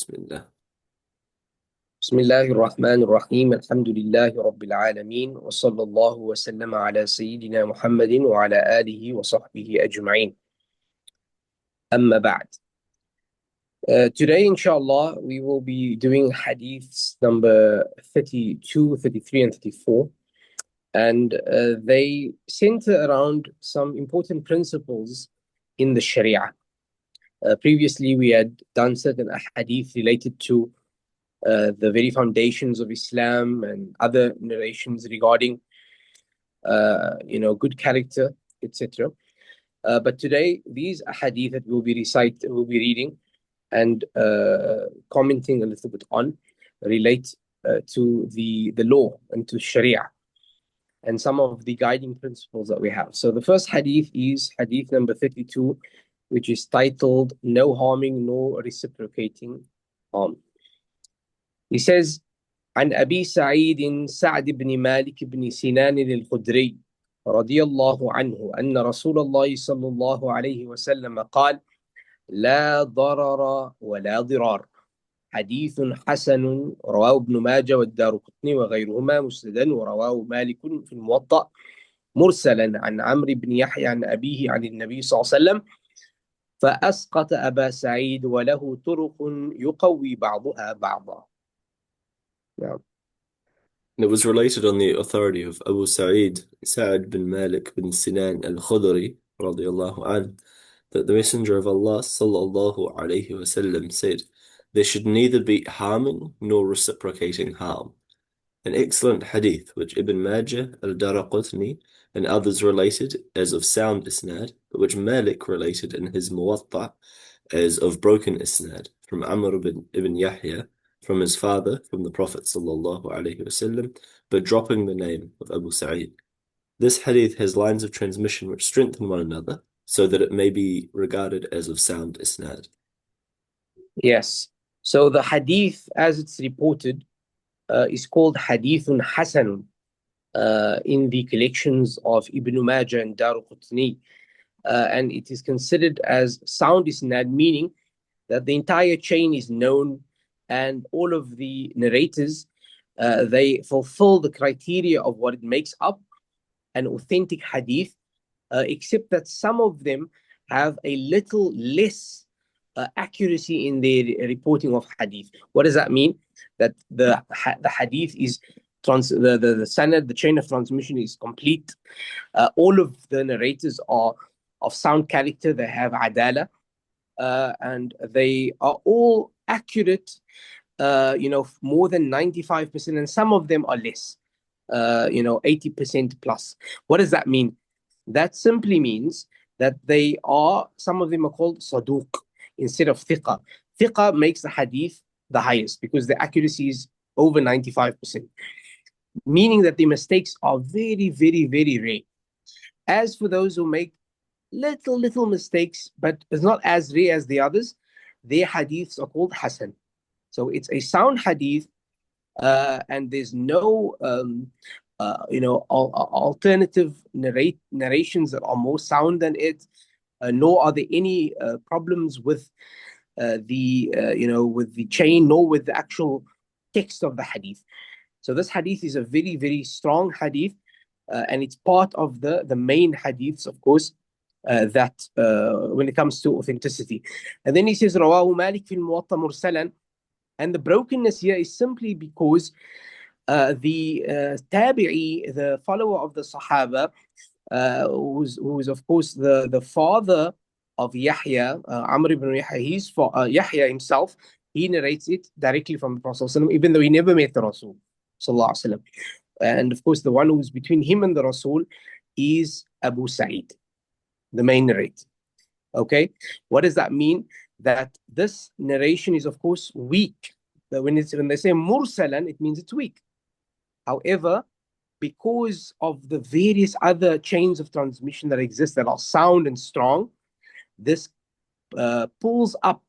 بسم الله. بسم الله الرحمن الرحيم الحمد لله رب العالمين وصلى الله وسلم على سيدنا محمد وعلى آله وصحبه أجمعين أما بعد. Today inshallah we will be doing hadiths number 32, 33 and 34, and they center around some important principles in the Sharia. Previously we had done certain hadith related to the very foundations of Islam and other narrations regarding, good character, etc. But today, these hadith that we'll be reading and commenting a little bit on, relate to the law and to Sharia and some of the guiding principles that we have. So the first hadith is hadith number 32, which is titled "No harming, no reciprocating harm." He says, عن أبي سعيد سعد بن مالك بن سنان الخدري رضي الله عنه أن رسول الله صلى الله عليه وسلم قال: لا ضرر ولا ضرار. حديث حسن رواه ابن ماجه والدارقطني وغيرهما مسندا، ورواه مالك في الموطأ مرسلا عن عمرو بن يحيى عن أبيه عن النبي صلى الله عليه وسلم، فأسقط أبا سعيد وله طرق يقوي بعضها بعضا. نعم. And it was related on the authority of Abu Sa'id, Sa'ad bin Malik bin Sinan al-Khudri, radiallahu anh, that the Messenger of Allah, sallallahu alayhi wasallam, said, there should neither be harming nor reciprocating harm. An excellent hadith which Ibn Majah, al-Daraqutni, and others related as of sound isnad, but which Malik related in his Muwatta as of broken isnad, from Amr ibn Yahya, from his father, from the Prophet sallallahu alaihi wasallam, but dropping the name of Abu Sa'id. This hadith has lines of transmission which strengthen one another, so that it may be regarded as of sound isnad. Yes. So the hadith, as it's reported, is called Hadithun Hasanun in the collections of Ibn Majah and Daraqutni. And it is considered as sound isnad, meaning that the entire chain is known and all of the narrators, they fulfill the criteria of what it makes up an authentic hadith, except that some of them have a little less accuracy in their reporting of hadith. What does that mean? That the hadith is the sanad, the chain of transmission is complete. All of the narrators are of sound character. They have adala, and they are all accurate. More than 95%, and some of them are less. 80% plus. What does that mean? That simply means that some of them are called saduq instead of thiqa. Thiqa makes the hadith the highest because the accuracy is over 95%, meaning that the mistakes are very, very, very rare. As for those who make little mistakes, but it's not as rare as the others, their hadiths are called hasan. So it's a sound hadith, and there's no alternative narrations that are more sound than it, nor are there any problems with with the chain, nor with the actual text of the hadith. So this hadith is a very, very strong hadith, and it's part of the main hadiths, of course, that when it comes to authenticity. And then he says, Rawahu Malik fil Muwatta mursalan. And the brokenness here is simply because the tabi'i, the follower of the Sahaba, who is of course the father of Yahya, Amr ibn Yahya, Yahya himself, he narrates it directly from the Prophet ﷺ, even though he never met the Rasul ﷺ. And of course, the one who's between him and the Rasul is Abu Sa'id, the main narrator. Okay, what does that mean? That this narration is, of course, weak. That when they say mursalan, it means it's weak. However, because of the various other chains of transmission that exist that are sound and strong, this pulls up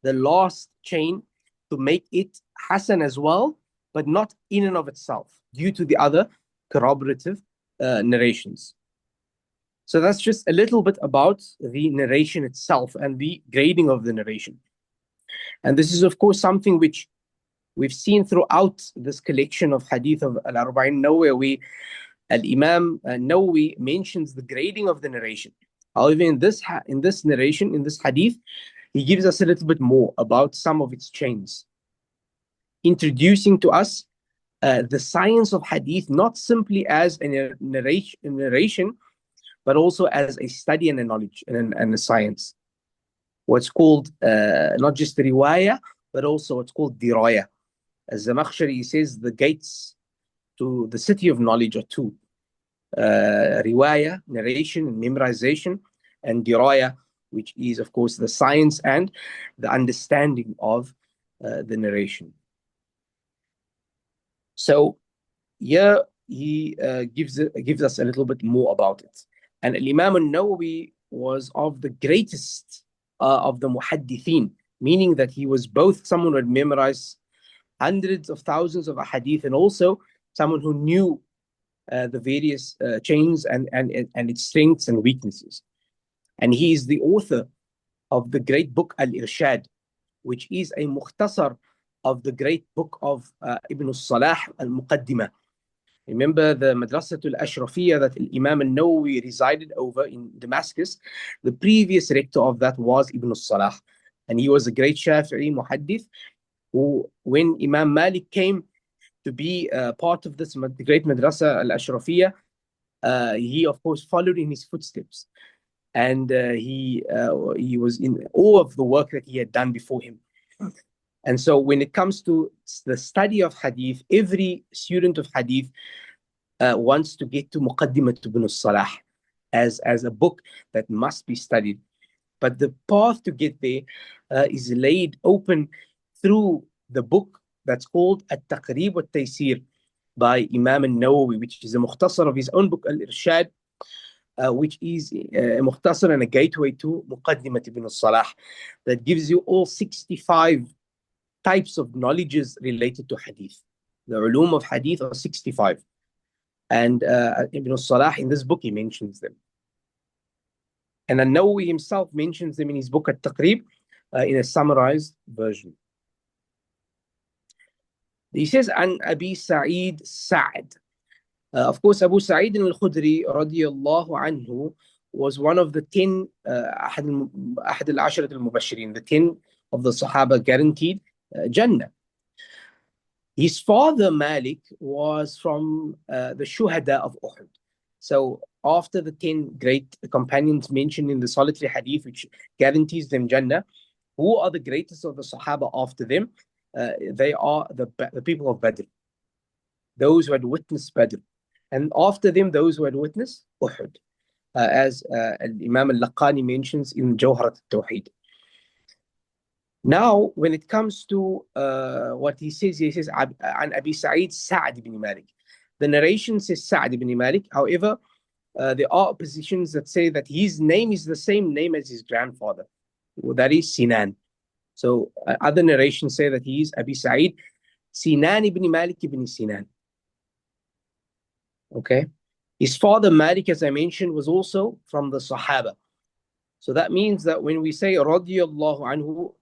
the last chain to make it hasan as well, but not in and of itself, due to the other corroborative narrations. So that's just a little bit about the narration itself and the grading of the narration. And this is, of course, something which we've seen throughout this collection of hadith of Al-Arbaeen Nawawi. Al-Imam Nawawi mentions the grading of the narration. However, in this narration, in this hadith, he gives us a little bit more about some of its chains, introducing to us the science of hadith, not simply as a narration, but also as a study and a knowledge and a science. What's called not just riwayah, but also what's called diraya. As Zamakhshari says, the gates to the city of knowledge are two: riwayah, narration and memorization, and diraya, which is, of course, the science and the understanding of the narration. So here he gives us a little bit more about it. And Imam al-Nawawi was of the greatest of the muhaddithin, meaning that he was both someone who had memorized hundreds of thousands of hadith, and also someone who knew the various chains and its strengths and weaknesses. And he is the author of the great book Al-Irshad, which is a mukhtasar of the great book of Ibn al-Salah al-Muqaddimah. Remember the Madrasatul Ashrafiyya that Imam al-Nawawi resided over in Damascus. The previous rector of that was Ibn al-Salah. And he was a great Shafi'i muhaddith who, when Imam Malik came to be part of this great Madrasa al-Ashrafiyya, he, of course, followed in his footsteps. And he was in awe of the work that he had done before him. And so when it comes to the study of hadith, every student of hadith wants to get to Muqaddimat ibn al-Salah as a book that must be studied. But the path to get there is laid open through the book that's called At-Taqrib wa-Taysir by Imam al-Nawawi, which is a mukhtasar of his own book Al-Irshad, which is a mukhtasar and a gateway to Muqaddimat ibn al-Salah that gives you all 65 types of knowledges related to hadith. The ulum of hadith are 65. And Ibn al-Salah, in this book, he mentions them. And An-Nawawi himself mentions them in his book At-Taqrib in a summarized version. He says, An Abi Sa'id Sa'd. Of course, Abu Sa'id al-Khudri radiyallahu anhu was one of the 10 أحد العشرة المبشرين, the 10 of the Sahaba guaranteed Jannah. His father Malik was from the Shuhada of Uhud. So after the 10 great companions mentioned in the solitary hadith, which guarantees them Jannah, who are the greatest of the Sahaba after them? They are the people of Badr, those who had witnessed Badr. And after them, those who had witnessed Uhud, as Imam al-Laqani mentions in Jawharat al-Tawheed. Now, when it comes to what he says, An Abi Sa'id Sa'd ibn Malik. The narration says Sa'd ibn Malik. However, there are positions that say that his name is the same name as his grandfather. That is Sinan. So other narrations say that he is Abi Sa'id Sinan ibn Malik ibn Sinan. Okay. His father Malik, as I mentioned, was also from the Sahaba. So that means that when we say radiyallahu anhu,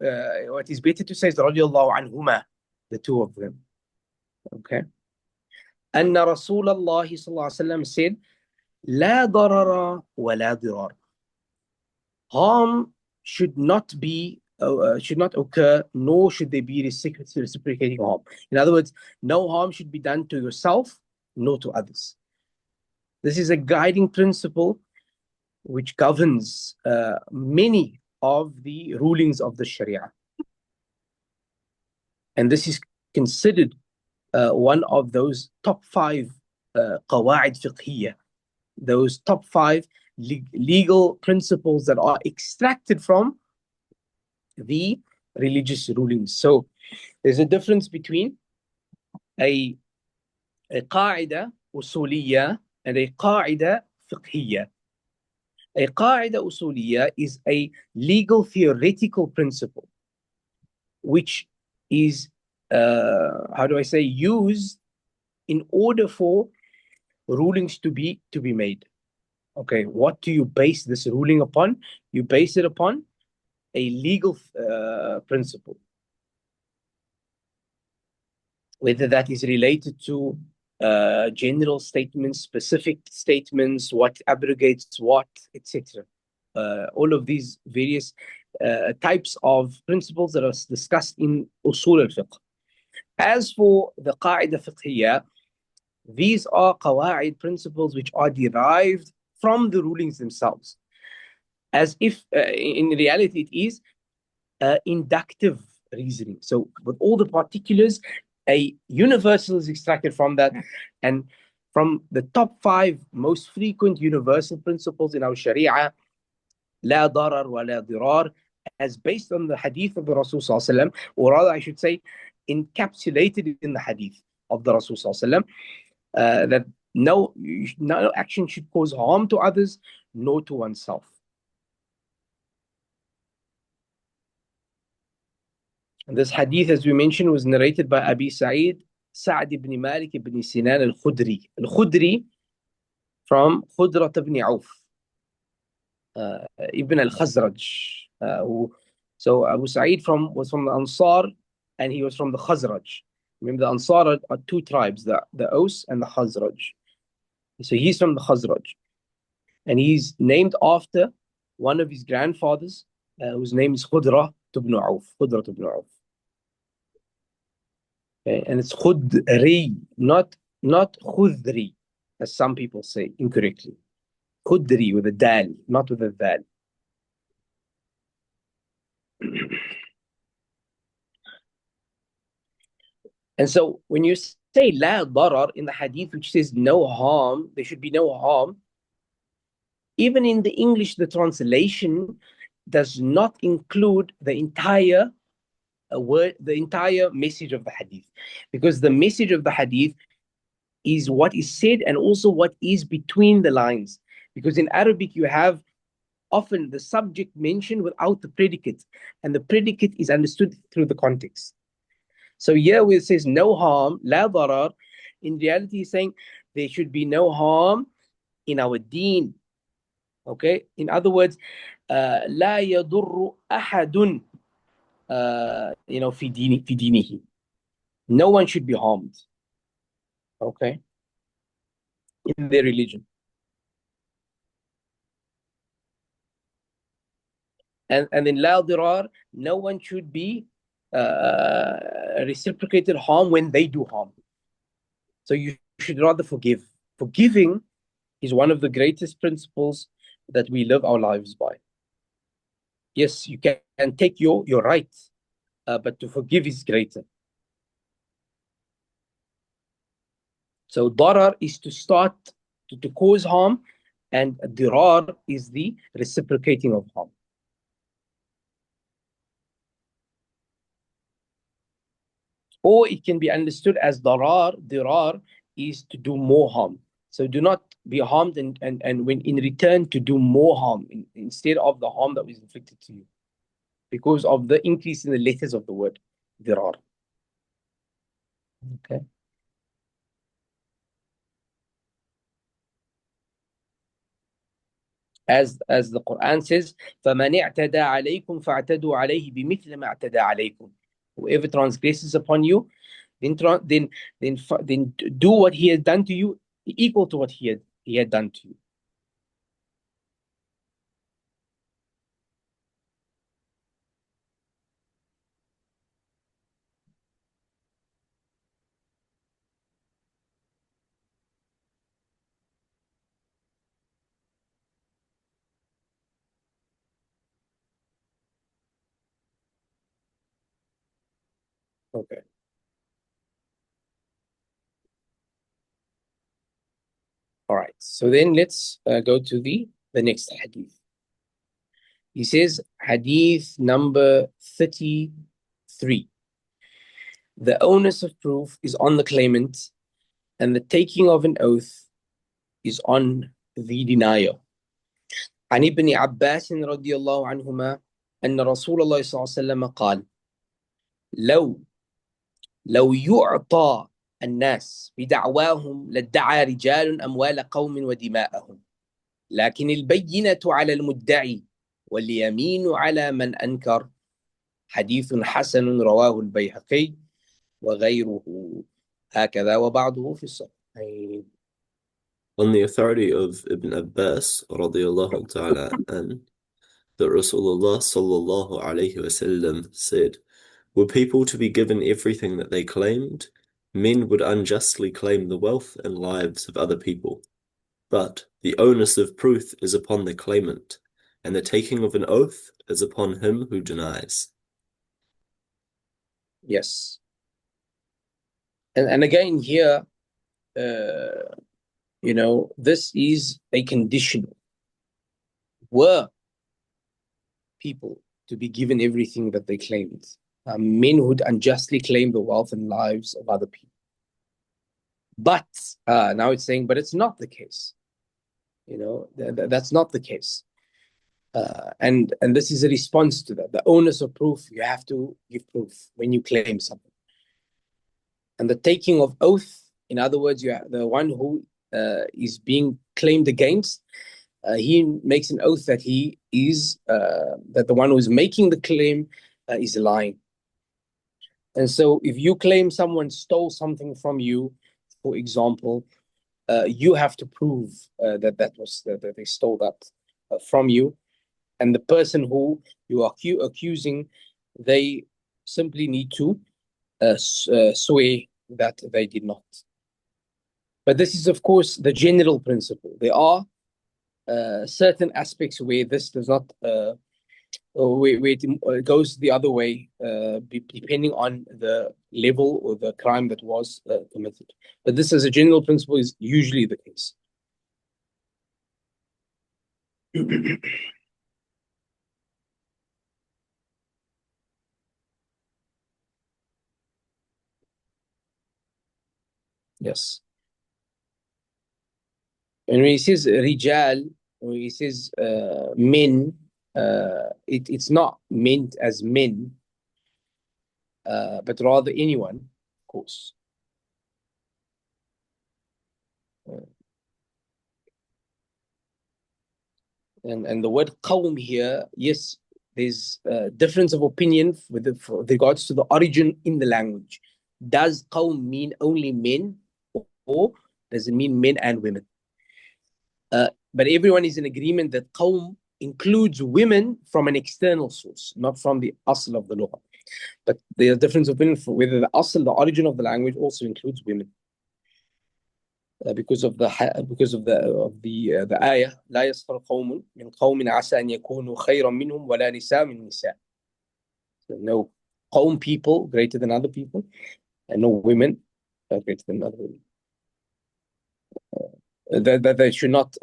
what is better to say is radiyallahu anhuma, the two of them. Okay. أن رسول الله صلى الله عليه وسلم said, لا ضرر ولا ضرار. Harm should not occur, nor should there be reciprocating harm. In other words, no harm should be done to yourself, nor to others. This is a guiding principle which governs many of the rulings of the Sharia. And this is considered one of those top 5 qawaid fiqhiyya, those top 5 legal principles that are extracted from the religious rulings. So there's a difference between a qaida usuliyya and a qaida fiqhiyya. A qaida usuliyya is a legal theoretical principle which is, used in order for rulings to be made. Okay, what do you base this ruling upon? You base it upon a legal principle, whether that is related to general statements, specific statements, what abrogates what, etc. All of these various types of principles that are discussed in usul al-fiqh. As for the qaida fiqhiyya, these are qawaid principles which are derived from the rulings themselves, as if in reality it is inductive reasoning. So with all the particulars, a universal is extracted from that. And from the top 5 most frequent universal principles in our Sharia, لا ضرر ولا ضرار, as based on the hadith of the Rasul sallallahu alaihi wasallam, or rather I should say encapsulated in the hadith of the Rasul sallallahu alaihi wasallam, that no action should cause harm to others, nor to oneself. And this hadith, as we mentioned, was narrated by Abi Sa'id, Sa'd ibn Malik ibn Sinan al-Khudri. Al-Khudri from Khudrat ibn Auf, ibn al-Khazraj. So Abu Sa'id was from the Ansar, and he was from the Khazraj. Remember, the Ansar are 2 tribes, the Aus and the Khazraj. So he's from the Khazraj. And he's named after one of his grandfathers, whose name is Khudra ibn Auf. Khudra ibn Auf. Okay? And it's Khudri, not Khudri, as some people say incorrectly. Khudri with a dal, not with a dal. And so when you say la darar in the hadith, which says no harm, there should be no harm, even in the English, the translation does not include the entire word, the entire message of the hadith, because the message of the hadith is what is said and also what is between the lines. Because in Arabic, you have often the subject mentioned without the predicate, and the predicate is understood through the context. So here where it says no harm, la darar, in reality he's saying there should be no harm in our deen. Okay? In other words, لا يضر أحد في دينه. No one should be harmed. Okay? In their religion. And in la dirar, no one should be reciprocated harm when they do harm. So you should rather forgive. Forgiving is one of the greatest principles that we live our lives by. Yes, you can take your right, but to forgive is greater. So darar is to start to cause harm, and dirar is the reciprocating of harm. Or it can be understood as dirar is to do more harm. So do not be harmed and when in return to do more harm instead of the harm that was inflicted to you, because of the increase in the letters of the word dirar. Okay. As the Quran says, فَمَنِ اعْتَدَى عَلَيْكُمْ فَاعْتَدُوا عَلَيْهِ بِمِثْلِ مَا اعْتَدَى عَلَيْكُمْ. Whoever transgresses upon you, then do what he has done to you equal to what he had done to you. Okay. All right. So then let's go to the next hadith. He says, hadith number 33. The onus of proof is on the claimant, and the taking of an oath is on the denier. عن ابن عباس رضي الله عنهما أن رسول الله صلى الله عليه وسلم قال لو يعطى الناس بدعواهم لادعى رجال أموال قوم ودماءهم، لكن البينة على المدعي واليمين على من أنكر حديث حسن رواه البيهقي وغيره هكذا وبعضه في الصحيحين. On the authority of Ibn Abbas radiallahu ta'ala an, that Rasulullah sallallahu alayhi wasallam said, were people to be given everything that they claimed, men would unjustly claim the wealth and lives of other people. But the onus of proof is upon the claimant, and the taking of an oath is upon him who denies. Yes. And again here, uh, this is a conditional. Were people to be given everything that they claimed, men would unjustly claim the wealth and lives of other people. But now it's saying, but it's not the case. That's not the case. And this is a response to that. The onus of proof, you have to give proof when you claim something. And the taking of oath, in other words, you are the one who is being claimed against. He makes an oath that he is that the one who is making the claim is lying. And so, if you claim someone stole something from you, for example, you have to prove that that they stole that from you, and the person who you are accusing, they simply need to swear that they did not. But this is, of course, the general principle. There are certain aspects where this does not, where it goes the other way, depending on the level or the crime that was committed. But this, as a general principle, is usually the case. Yes. And when he says rijal, when he says men, it's not meant as men, but rather anyone, of course. And the word qawm here, yes, there's a difference of opinion with regards to the origin in the language. Does qawm mean only men, or does it mean men and women? But everyone is in agreement that qawm includes women from an external source, not from the asl of the lugha. But there's a difference of opinion for whether the asl, the origin of the language, also includes women. Because of the ayah لا يسخر قوم من قوم عسى أن يكونوا خيرا منهم ولا نساء من نساء. So no qawm people greater than other people, and no women greater than other women. That they should not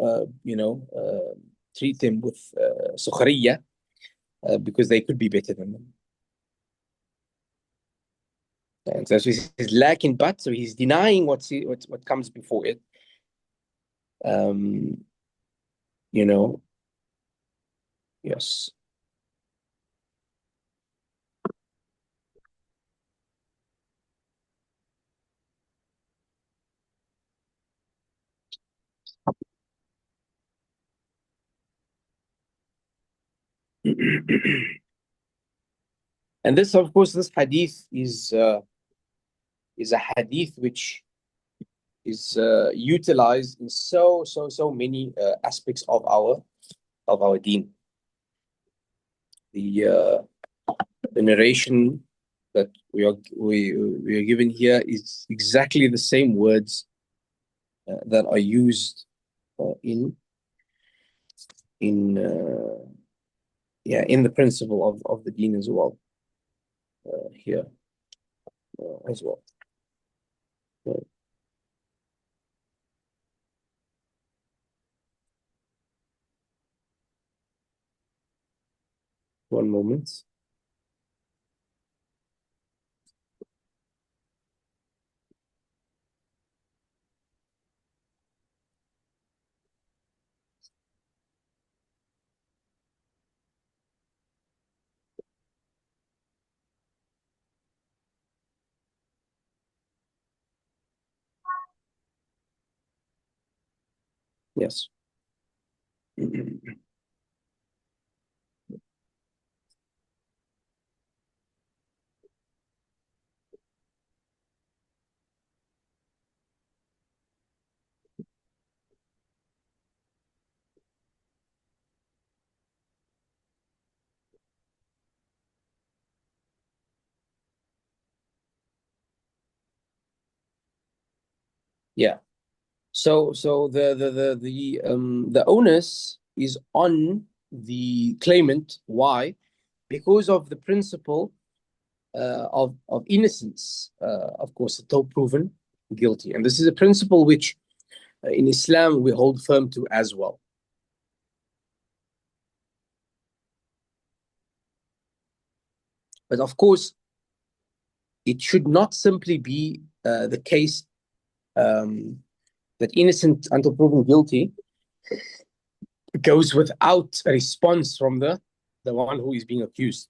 treat them with sukhriya, because they could be better than them. And so he says lakin, but, so he's denying what comes before it. You know, yes. And this, of course, this hadith is a hadith which is utilized in so many aspects of our deen. The narration that we are given here is exactly the same words that are used in the principle of the deen as well, here as well. One moment. Yes. Yeah. So the onus is on the claimant. Why? Because of the principle of innocence, of course, until proven guilty. And this is a principle which in Islam we hold firm to as well. But of course, it should not simply be the case um, that innocent until proven guilty goes without a response from the one who is being accused.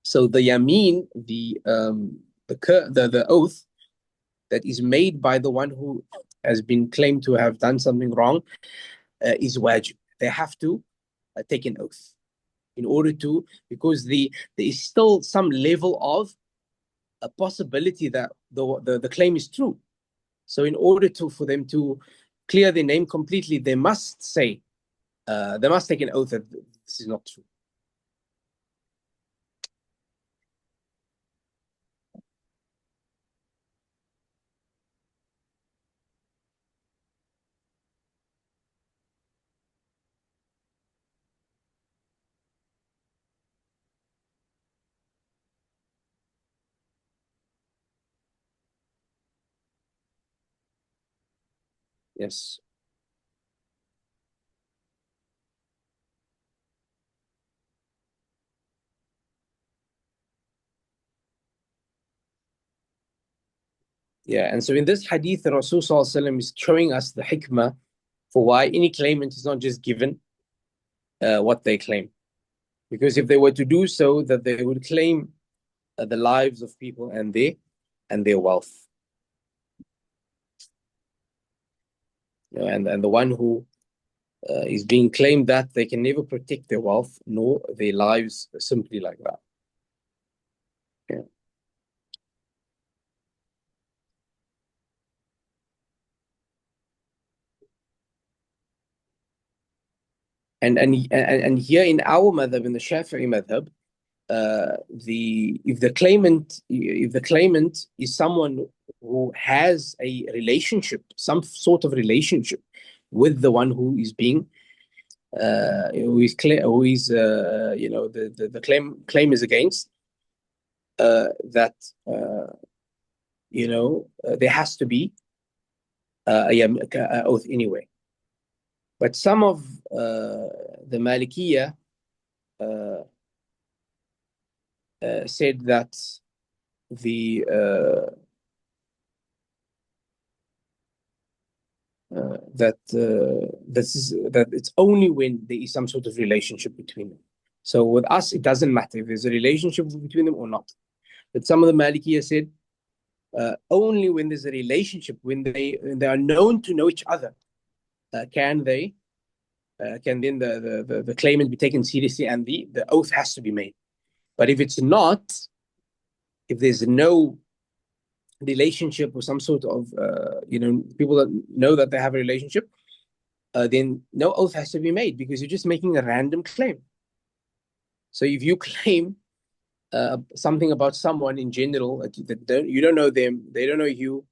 So the yameen, the oath that is made by the one who has been claimed to have done something wrong is wajib. They have to take an oath in order to, because there is still some level of a possibility that the claim is true. So in order to for them to clear their name completely, they must say, they must take an oath that this is not true. Yes. Yeah. And so in this hadith, the Rasul is showing us the hikmah for why any claimant is not just given what they claim. Because if they were to do so, that they would claim the lives of people and their wealth. You know, and the one who is being claimed that they can never protect their wealth nor their lives simply like that. Yeah. And here in our madhab, in the Shafi'i madhab, the if the claimant is someone who has a relationship, some sort of relationship with the one who is being who is the claim is against, that there has to be a oath anyway. But some of the Malikiya uh, said that the that it's only when there is some sort of relationship between them. So with us, it doesn't matter if there's a relationship between them or not. But some of the Malikiya said only when there's a relationship, when they are known to know each other, can then the claimant be taken seriously and the oath has to be made. But if it's not, if there's no relationship or some sort of people that know that they have a relationship, then no oath has to be made because you're just making a random claim. So if you claim something about someone in general that you don't know them, they don't know you,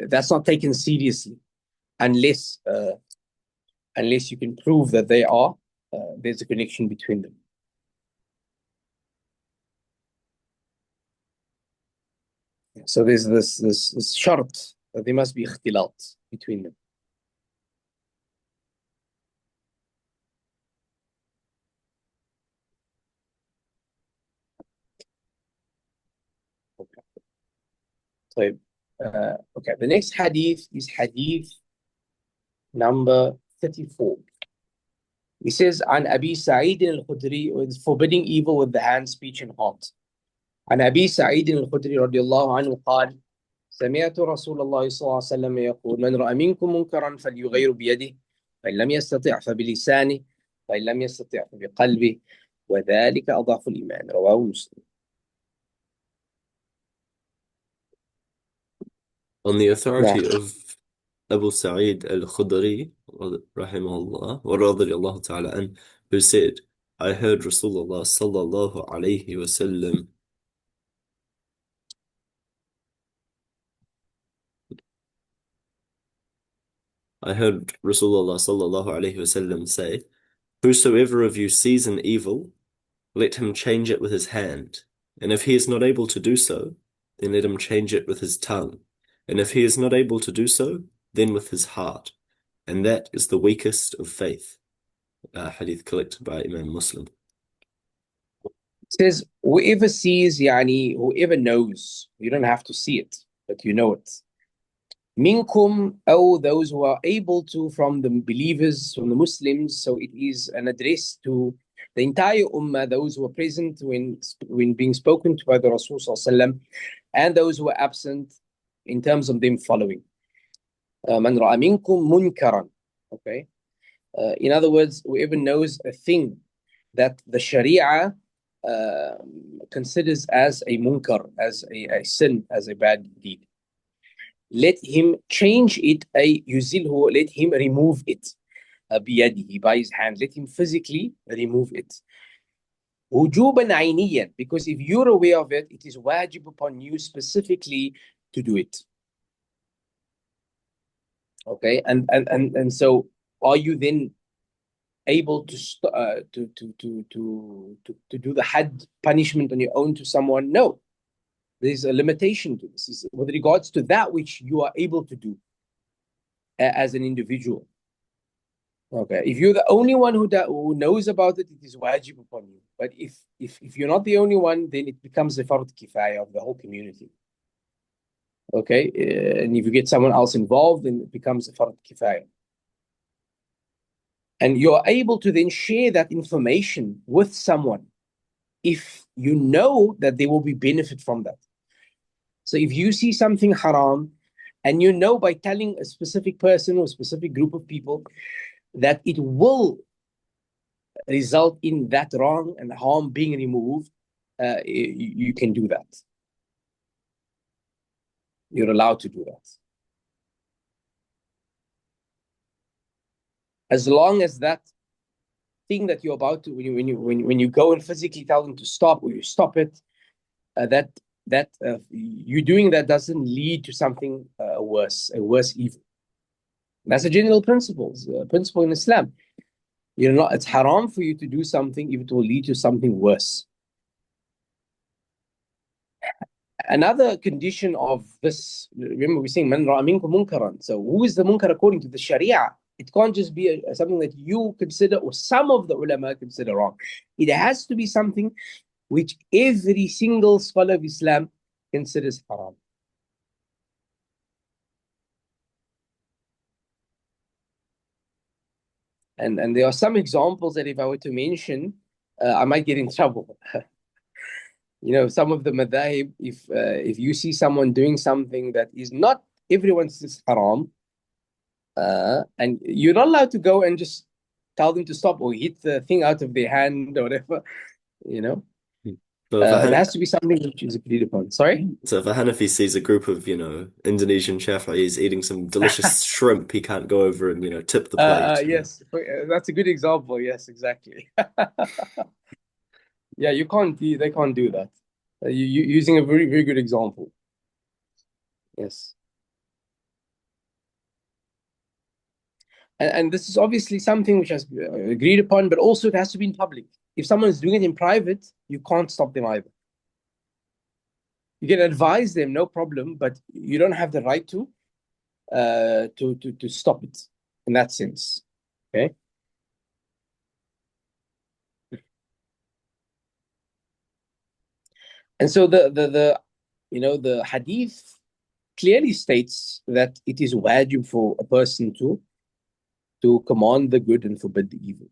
that's not taken seriously unless unless you can prove that there's a connection between them. So there's this shart that there must be ikhtilat between them. Okay. So, okay. The next hadith is hadith number 34. He says, "An Abi Sa'id al-Khudri," with forbidding evil with the hand, speech, and heart. عن أبي سعيد الخدري رضي الله عنه قال: سمعت رسول الله صلى الله عليه وسلم يقول: من رأى منكم منكرا فليغير بيده، فإن لم يستطع فبلسانه، فإن لم يستطع فبقلبه، وذلك أضعف الإيمان. رواه مسلم. On the نعم. authority of Abu Sa'id al-Khudri, rahimahullah, wa radiyallahu ta'ala an, who said, I heard Rasulullah sallallahu alayhi wasallam I heard Rasulullah sallallahu alaihi wasallam say, "Whosoever of you sees an evil, let him change it with his hand. And if he is not able to do so, then let him change it with his tongue. And if he is not able to do so, then with his heart. And that is the weakest of faith." Hadith collected by Imam Muslim. It says, whoever sees, yani, whoever knows, you don't have to see it, but you know it. Minkum, oh, those who are able to, from the believers, from the Muslims. So it is an address to the entire ummah, those who were present when being spoken to by the Rasul sallallahu, and those who were absent in terms of them following. Man ra'a minkum munkaran. Okay. In other words, whoever knows a thing that the Sharia considers as a munkar, as a sin, as a bad deed, let him change it, yuzilhu, let him remove it, biyadihi, by his hand, let him physically remove it. Wujuban ayniyan, because if you're aware of it, it is wajib upon you specifically to do it. Okay, and so are you then able to do the had punishment on your own to someone? No, there's a limitation to this. Is with regards to that which you are able to do as an individual. Okay, if you're the only one who knows about it, it is wajib upon you. But if you're not the only one, then it becomes a fard kifaya of the whole community. Okay, and if you get someone else involved, then it becomes a fard kifaya. And you're able to then share that information with someone if you know that there will be benefit from that. So if you see something haram, and you know by telling a specific person or a specific group of people that it will result in that wrong and harm being removed, you can do that. You're allowed to do that. As long as that thing that you're about to, when you go and physically tell them to stop, or you stop it, that you doing that doesn't lead to something worse, a worse evil. That's a general principle in Islam. It's haram for you to do something if it will lead to something worse. Another condition of this, remember we're saying man ra'a minkum munkaran. So who is the munkar according to the Sharia? It can't just be something that you consider or some of the ulama consider wrong. It has to be something which every single scholar of Islam considers haram. And there are some examples that if I were to mention, I might get in trouble. Some of the madhahib, if you see someone doing something that is not everyone says haram, and you're not allowed to go and just tell them to stop or hit the thing out of their hand or whatever, So if a it Han has to be something which is agreed upon. Sorry? so if a Hanafi sees a group of, Indonesian Shafi'is eating some delicious shrimp, he can't go over and, tip the plate. Yes, that's a good example. Yes, exactly. Yeah, they can't do that. You're using a very, very good example. Yes. And this is obviously something which has been agreed upon, but also it has to be in public. If someone is doing it in private, you can't stop them either. You can advise them, no problem, but you don't have the right to stop it in that sense. Okay. And so the hadith clearly states that it is wajib for a person to command the good and forbid the evil,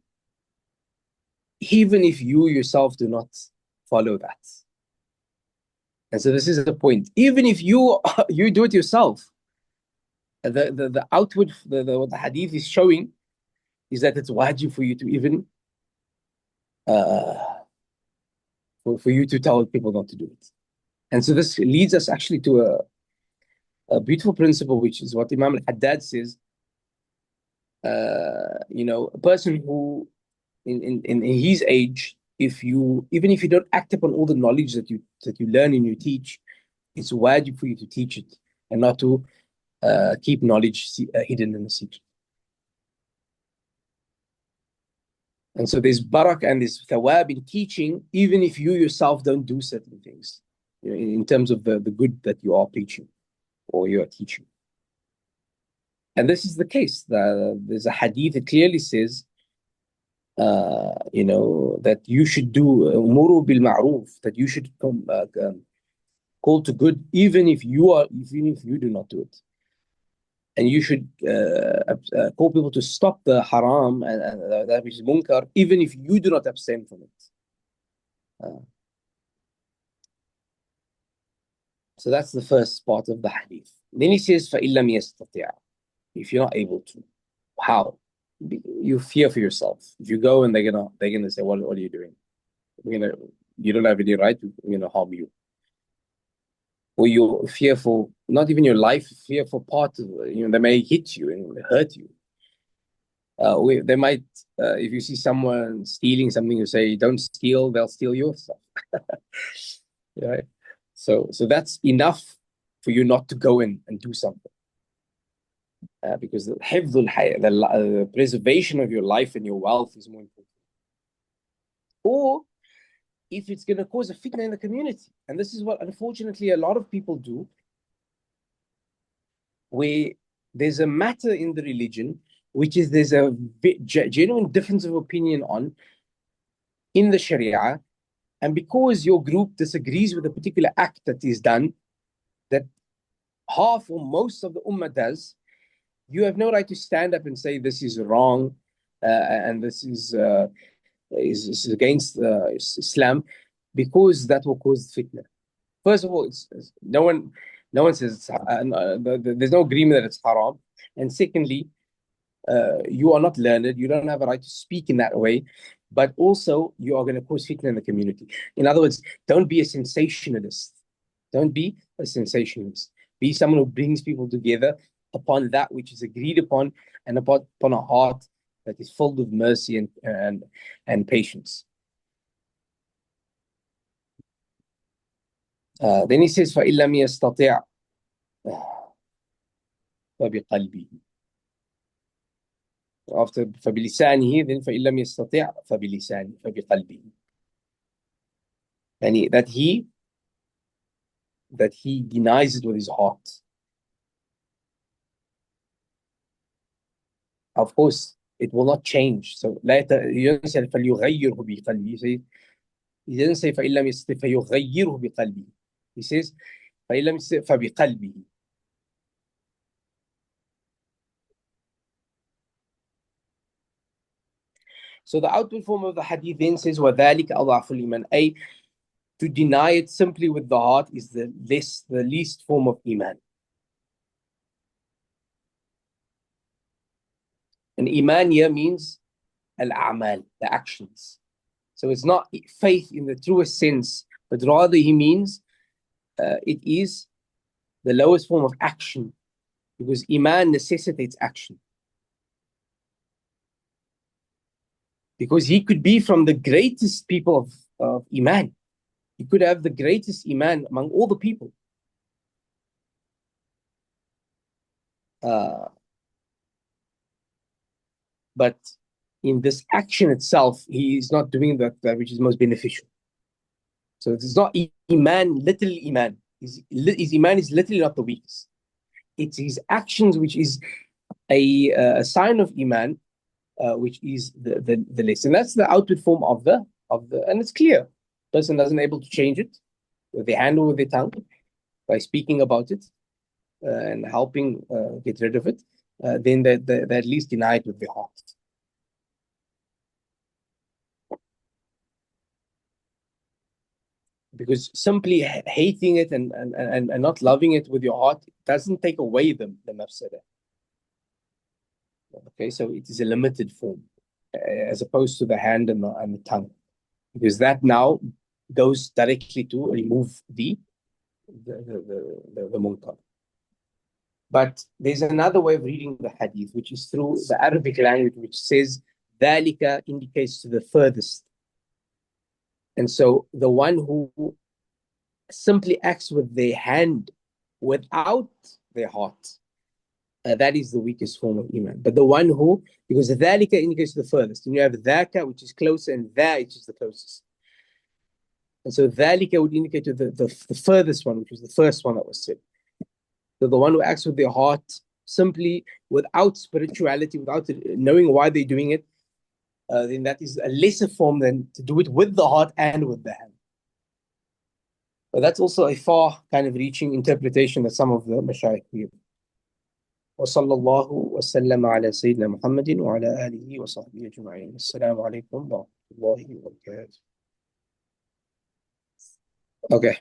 even if you yourself do not follow that. And so this is the point. Even if you do it yourself, the outward what the hadith is showing is that it's wajib for you to even for you to tell people not to do it. And so this leads us actually to a beautiful principle, which is what Imam al-Haddad says. A person who in his age, even if you don't act upon all the knowledge that you learn and you teach, it's wajib for you to teach it and not to keep knowledge hidden in the secret. And so there's barak and there's thawab in teaching, even if you yourself don't do certain things, in terms of the good that you are preaching or you are teaching. And this is the case. There's a hadith that clearly says, that you should do umuru bil ma'ruf, that you should call to good, even if you do not do it. And you should call people to stop the haram and that which is munkar, even if you do not abstain from it. So that's the first part of the hadith. Then he says, فَإِن لَمْ يَسْتَطِعْ, if you're not able to. How? You fear for yourself. If you go and they're gonna say, what are you doing? You don't have any right to harm you. Or you're fearful, not even your life, fearful part of, they may hit you and hurt you. They might, if you see someone stealing something, you say, don't steal, they'll steal your stuff. Right? So that's enough for you not to go in and do something. Because the preservation of your life and your wealth is more important. Or if it's going to cause a fitna in the community. And this is what, unfortunately, a lot of people do, where there's a matter in the religion, which is there's a genuine difference of opinion on in the Sharia. And because your group disagrees with a particular act that is done, that half or most of the ummah does, you have no right to stand up and say this is wrong and this is against Islam, because that will cause fitna. First of all, no one says there's no agreement that it's haram, and secondly, you are not learned. You don't have a right to speak in that way, but also you are going to cause fitna in the community. In other words, don't be a sensationalist. Don't be a sensationalist. Be someone who brings people together upon that which is agreed upon and upon a heart that is filled with mercy and patience. Then he says, فَإِن لَمْ يَسْتَطِعْ فَبِقَلْبِهِ. After فَبِلِسَانِهِ, then فَإِن لَمْ يَسْتَطِعْ فَبِلِسَانِهِ فَبِقَلْبِهِ. And that he denies it with his heart. Of course, it will not change. So he doesn't say فَلْيُغَيِّرْهُ بِقَلْبِهِ. He doesn't say فَإِن لَمْ يَسْتَطِعْ فَيُغَيِّرْهُ بِقَلْبِهِ. He says فَإِن لَمْ يَسْتَطِعْ فَبِقَلْبِهِ. So the outward form of the hadith then says وَذَلِكَ أَضْعَفُ الْإِيمَانِ. To deny it simply with the heart is the least form of iman. And iman here means al-a'mal, the actions. So it's not faith in the truest sense, but rather he means it is the lowest form of action, because iman necessitates action. Because he could be from the greatest people of iman. He could have the greatest iman among all the people. But in this action itself, he is not doing that which is most beneficial. So it's not iman, little iman. His iman is literally not the weakest. It's his actions which is a sign of iman, which is the less. And that's the outward form of the, and it's clear. Person doesn't able to change it with their hand or with their tongue by speaking about it and helping get rid of it. Then they at least deny it with their heart. Because simply hating it and not loving it with your heart doesn't take away the mafsada. Okay, so it is a limited form as opposed to the hand and the tongue, because that now goes directly to remove the munkar. But there's another way of reading the hadith, which is through the Arabic language, which says ذَلِكَ indicates to the furthest. And so the one who simply acts with their hand without their heart that is the weakest form of iman. But the one who, because dhalika indicates the furthest, and you have dhaka, which is closer, and dha, which is the closest. And so dhalika would indicate to the furthest one, which was the first one that was said. So the one who acts with their heart simply without spirituality, without knowing why they're doing it, then that is a lesser form than to do it with the heart and with the hand. But that's also a far kind of reaching interpretation that some of the mashayikh give. وصلى الله وسلم على سيدنا محمد وعلى آله وصحبه أجمعين. السلام عليكم ورحمة الله وبركاته. Okay.